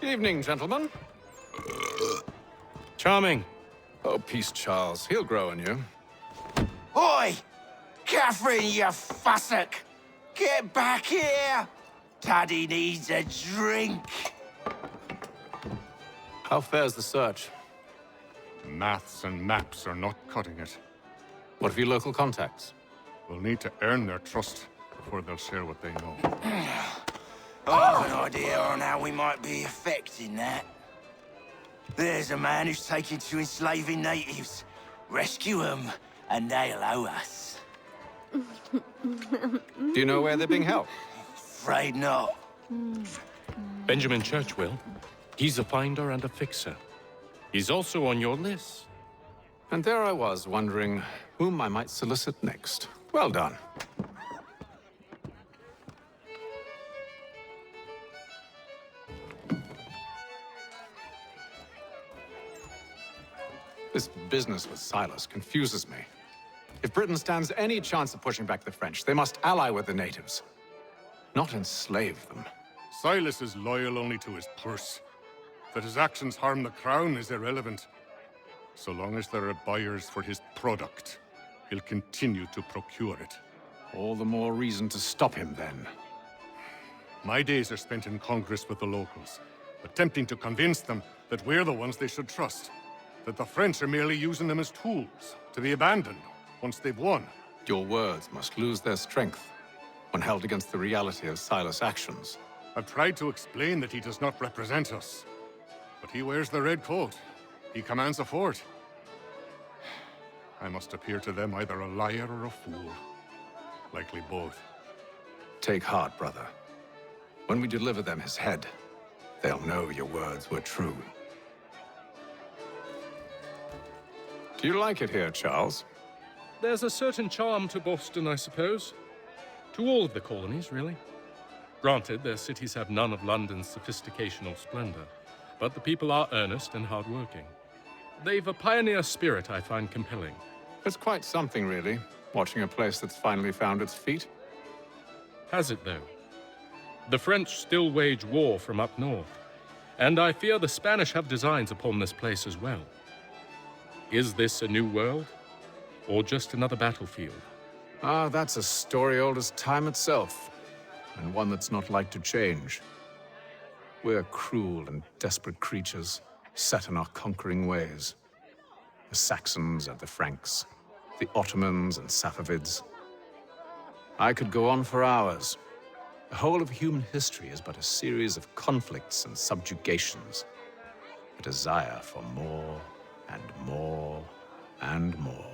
Evening, gentlemen. Charming. Oh, peace, Charles. He'll grow on you. Oi! Catherine, you fussock! Get back here! Taddy needs a drink. How fares the search? Maths and maps are not cutting it. What of your local contacts? We'll need to earn their trust before they'll share what they know. I have an idea on how we might be affecting that. There's a man who's taken to enslaving natives. Rescue them, and they'll owe us. Do you know where they're being held? Afraid not. Benjamin Churchwill. He's a finder and a fixer. He's also on your list. And there I was, wondering whom I might solicit next. Well done. This business with Silas confuses me. If Britain stands any chance of pushing back the French, they must ally with the natives, not enslave them. Silas is loyal only to his purse. That his actions harm the crown is irrelevant. So long as there are buyers for his product, he'll continue to procure it. All the more reason to stop him, then. My days are spent in Congress with the locals, attempting to convince them that we're the ones they should trust. That the French are merely using them as tools, to be abandoned once they've won. Your words must lose their strength when held against the reality of Silas' actions. I've tried to explain that he does not represent us. But he wears the red coat. He commands a fort. I must appear to them either a liar or a fool. Likely both. Take heart, brother. When we deliver them his head, they'll know your words were true. Do you like it here, Charles? There's a certain charm to Boston, I suppose. To all of the colonies, really. Granted, their cities have none of London's sophistication or splendor, but the people are earnest and hardworking. They've a pioneer spirit I find compelling. It's quite something, really, watching a place that's finally found its feet. Has it, though? The French still wage war from up north, and I fear the Spanish have designs upon this place as well. Is this a new world, or just another battlefield? Ah, that's a story old as time itself, and one that's not like to change. We're cruel and desperate creatures, set in our conquering ways. The Saxons and the Franks, the Ottomans and Safavids. I could go on for hours. The whole of human history is but a series of conflicts and subjugations. A desire for more and more and more.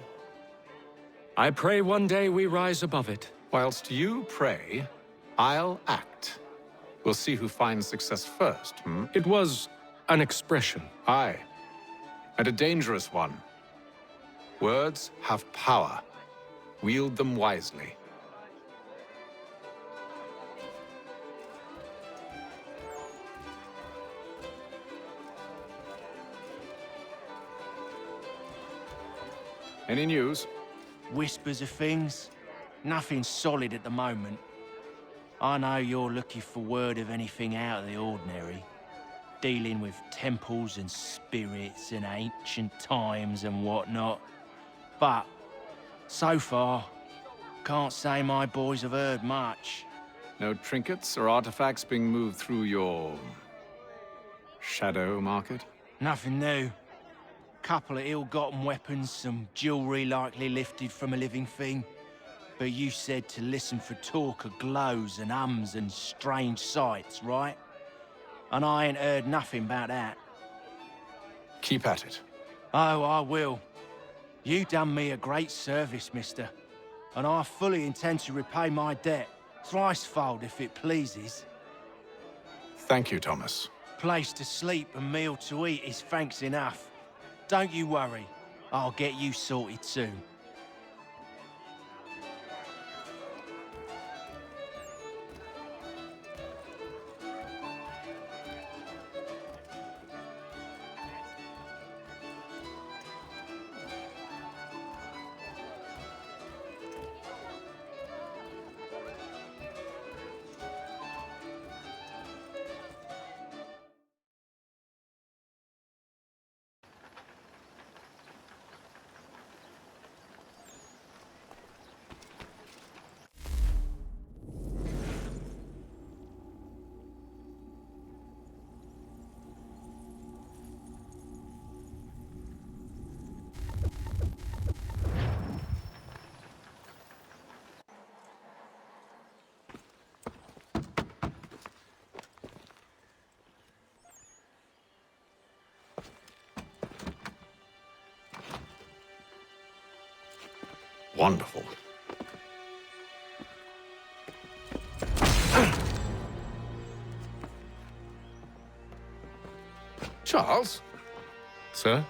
I pray one day we rise above it. Whilst you pray, I'll act. We'll see who finds success first, It was an expression. Aye, and a dangerous one. Words have power. Wield them wisely. Any news? Whispers of things. Nothing solid at the moment. I know you're looking for word of anything out of the ordinary. Dealing with temples and spirits and ancient times and whatnot. But, so far, can't say my boys have heard much. No trinkets or artifacts being moved through your shadow market? Nothing new. Couple of ill-gotten weapons, some jewelry likely lifted from a living thing. But you said to listen for talk of glows and ums and strange sights, right? And I ain't heard nothing about that. Keep at it. Oh, I will. You done me a great service, mister. And I fully intend to repay my debt. Thricefold, if it pleases. Thank you, Thomas. Place to sleep and meal to eat is thanks enough. Don't you worry. I'll get you sorted soon. Wonderful. Charles? Sir?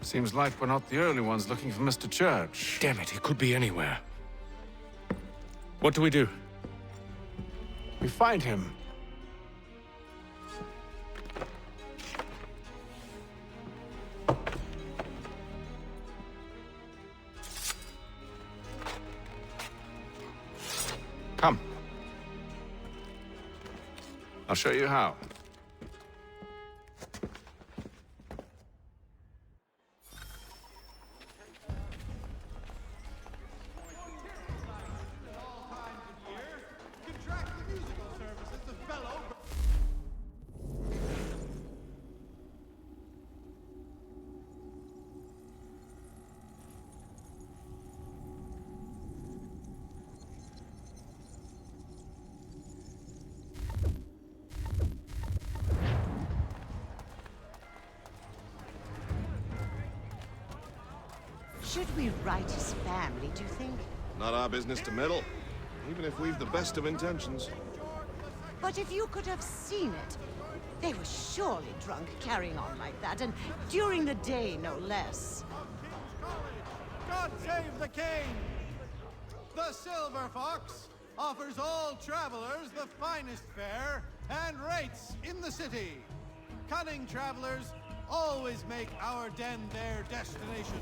Seems like we're not the only ones looking for Mr. Church. Damn it, he could be anywhere. What do we do? We find him. Come. I'll show you how. Should we write his family, do you think? Not our business to meddle, even if we've the best of intentions. But if you could have seen it, they were surely drunk carrying on like that, and during the day, no less. God save the king! The Silver Fox offers all travelers the finest fare and rates in the city. Cunning travelers always make our den their destination.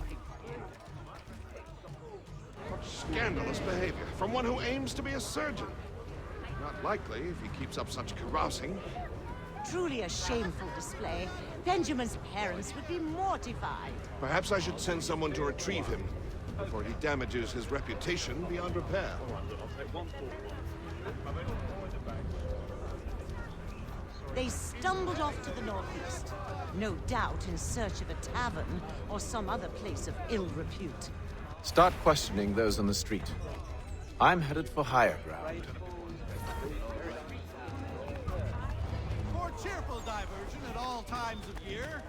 Scandalous behavior from one who aims to be a surgeon. Not likely if he keeps up such carousing. Truly a shameful display. Benjamin's parents would be mortified. Perhaps I should send someone to retrieve him before he damages his reputation beyond repair. They stumbled off to the northeast, no doubt in search of a tavern or some other place of ill repute. Start questioning those on the street. I'm headed for higher ground. For cheerful diversion at all times of year,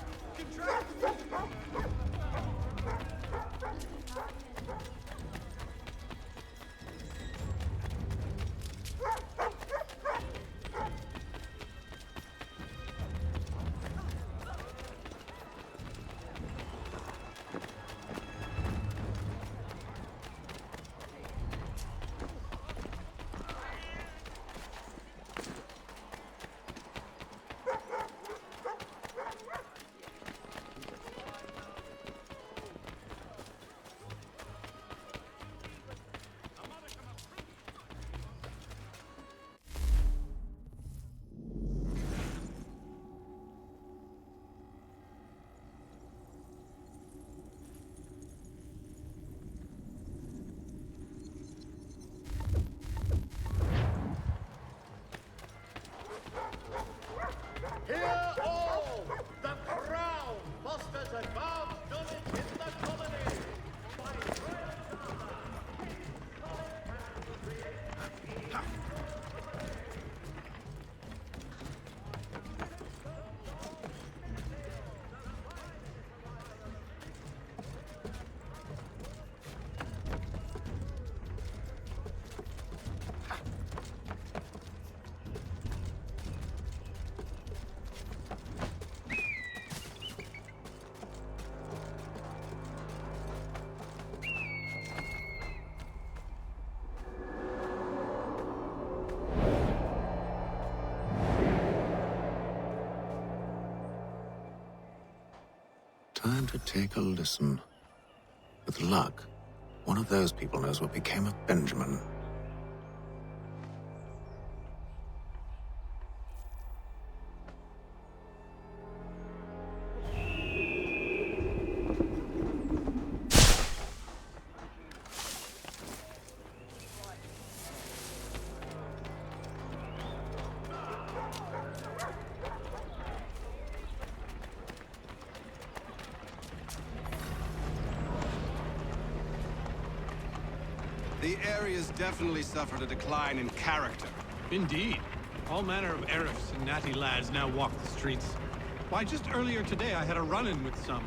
Hear all! The crown fosters advanced knowledge in the colony! Time to take a listen. With luck, one of those people knows what became of Benjamin. The area's definitely suffered a decline in character. Indeed. All manner of Arifs and natty lads now walk the streets. Why, just earlier today I had a run-in with some.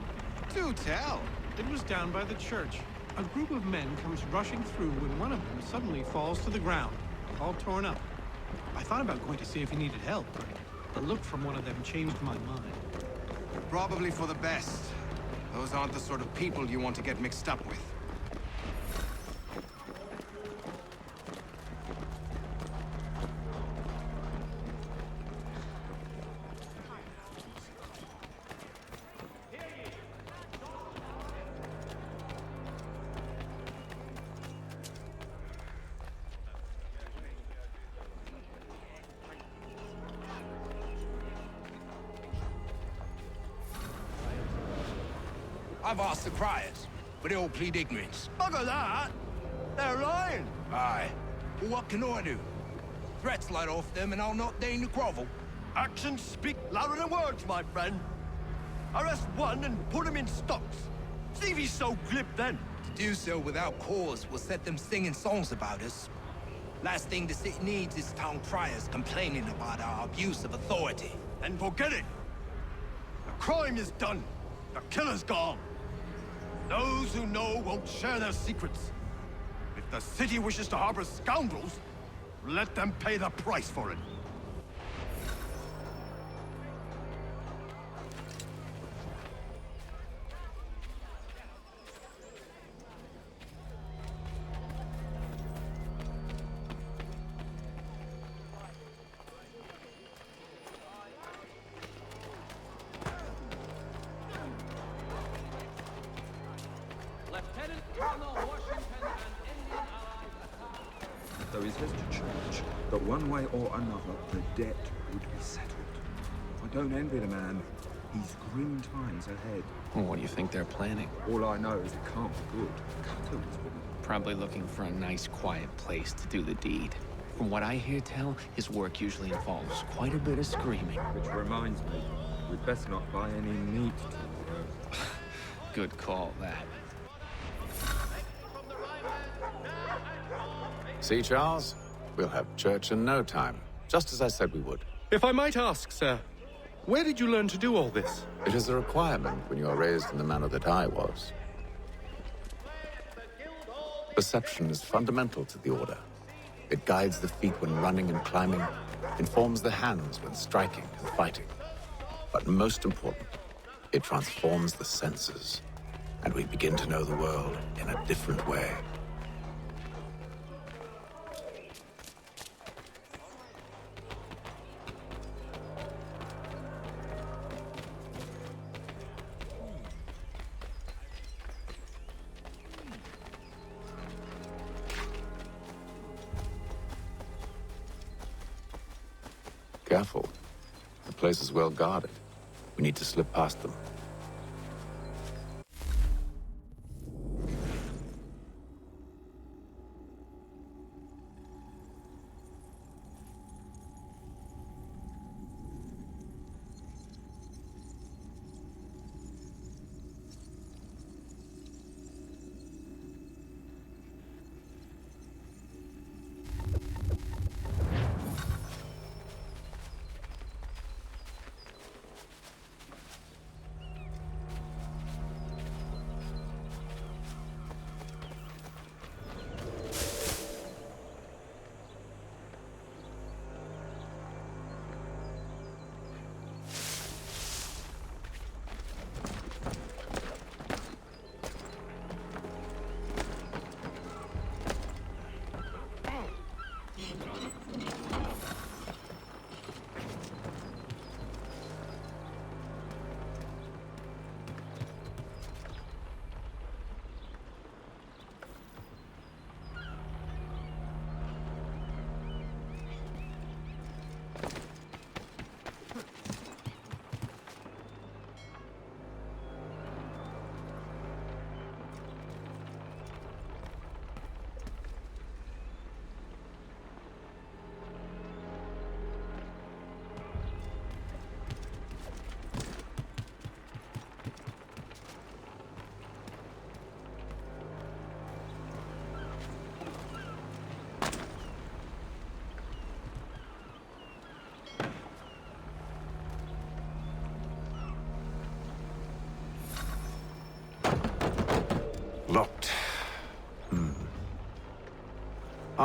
Do tell! It was down by the church. A group of men comes rushing through when one of them suddenly falls to the ground, all torn up. I thought about going to see if he needed help, but the look from one of them changed my mind. Probably for the best. Those aren't the sort of people you want to get mixed up with. I've asked the criers, but they all plead ignorance. Bugger that! They're lying! Aye. Well, what can I do? Threats light off them and I'll not deign to grovel. Actions speak louder than words, my friend. Arrest one and put him in stocks. See if he's so glib then. To do so without cause will set them singing songs about us. Last thing the city needs is town criers complaining about our abuse of authority. And forget it. The crime is done. The killer's gone. Those who know won't share their secrets. If the city wishes to harbor scoundrels, let them pay the price for it. Though he says to church that one way or another the debt would be settled. I don't envy the man. He's grim times ahead. Well, what do you think they're planning? All I know is it can't be good. Cutthroats wouldn't. Probably looking for a nice, quiet place to do the deed. From what I hear tell, his work usually involves quite a bit of screaming. Which reminds me, we'd best not buy any meat tomorrow. Good call, that. See, Charles? We'll have church in no time, just as I said we would. If I might ask, sir, where did you learn to do all this? It is a requirement when you are raised in the manner that I was. Perception is fundamental to the Order. It guides the feet when running and climbing, informs the hands when striking and fighting. But most important, it transforms the senses, and we begin to know the world in a different way. Careful. The place is well guarded. We need to slip past them.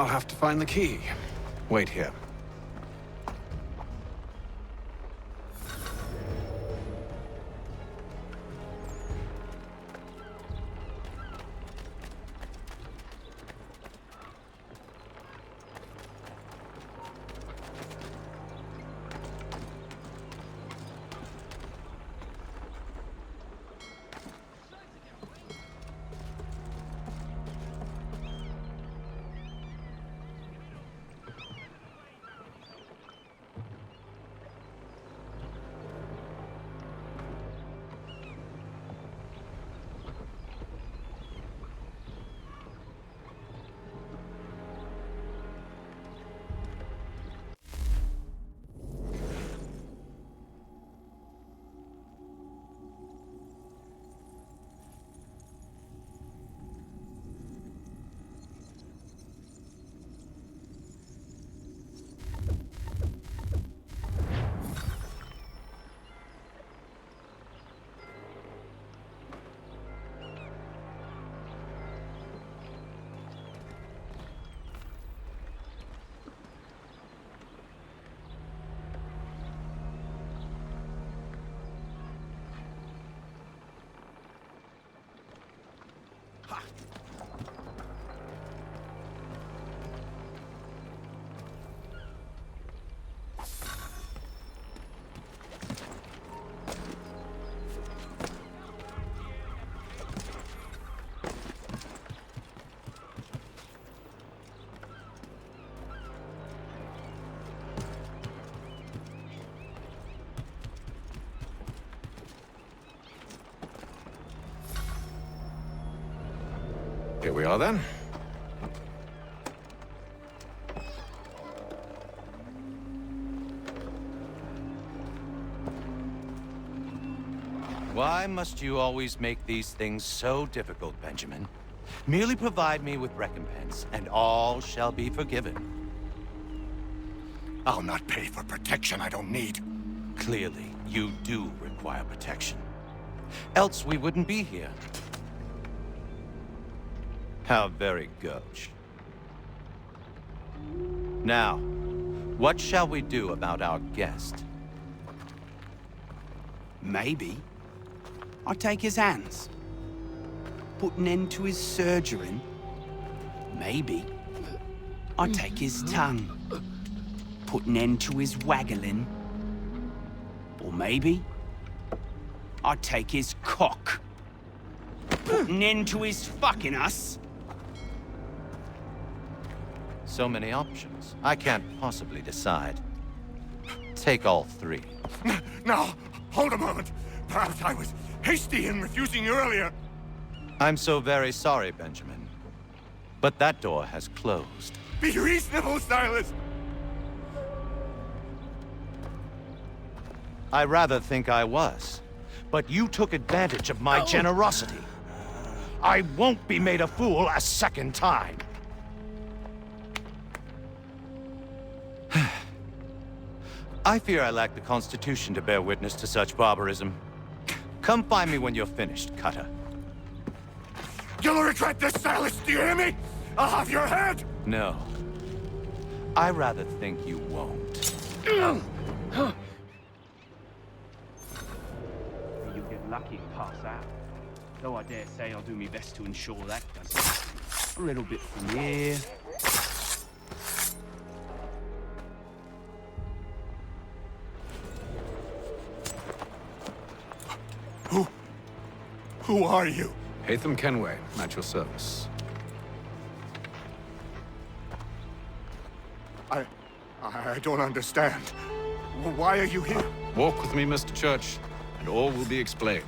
I'll have to find the key. Wait here. Here we are, then. Why must you always make these things so difficult, Benjamin? Merely provide me with recompense, and all shall be forgiven. I'll not pay for protection I don't need. Clearly, you do require protection. Else we wouldn't be here. How very gauche. Now, what shall we do about our guest? Maybe I'll take his hands. Put an end to his surgering. Maybe I'll take his tongue. Put an end to his waggling. Or maybe I'll take his cock. Put an end to his fucking us. So many options. I can't possibly decide. Take all three. Now, hold a moment. Perhaps I was hasty in refusing you earlier. I'm so very sorry, Benjamin. But that door has closed. Be reasonable, Silas! I rather think I was. But you took advantage of my generosity. I won't be made a fool a second time. I fear I lack the constitution to bear witness to such barbarism. Come find me when you're finished, Cutter. You'll regret this, Silas, do you hear me? I'll have your head! No. I rather think you won't. You get lucky and pass out. Though I dare say I'll do my best to ensure that doesn't happen. A little bit from here. Who are you? Hatham Kenway, at your service. I don't understand. Why are you here? Walk with me, Mr. Church, and all will be explained.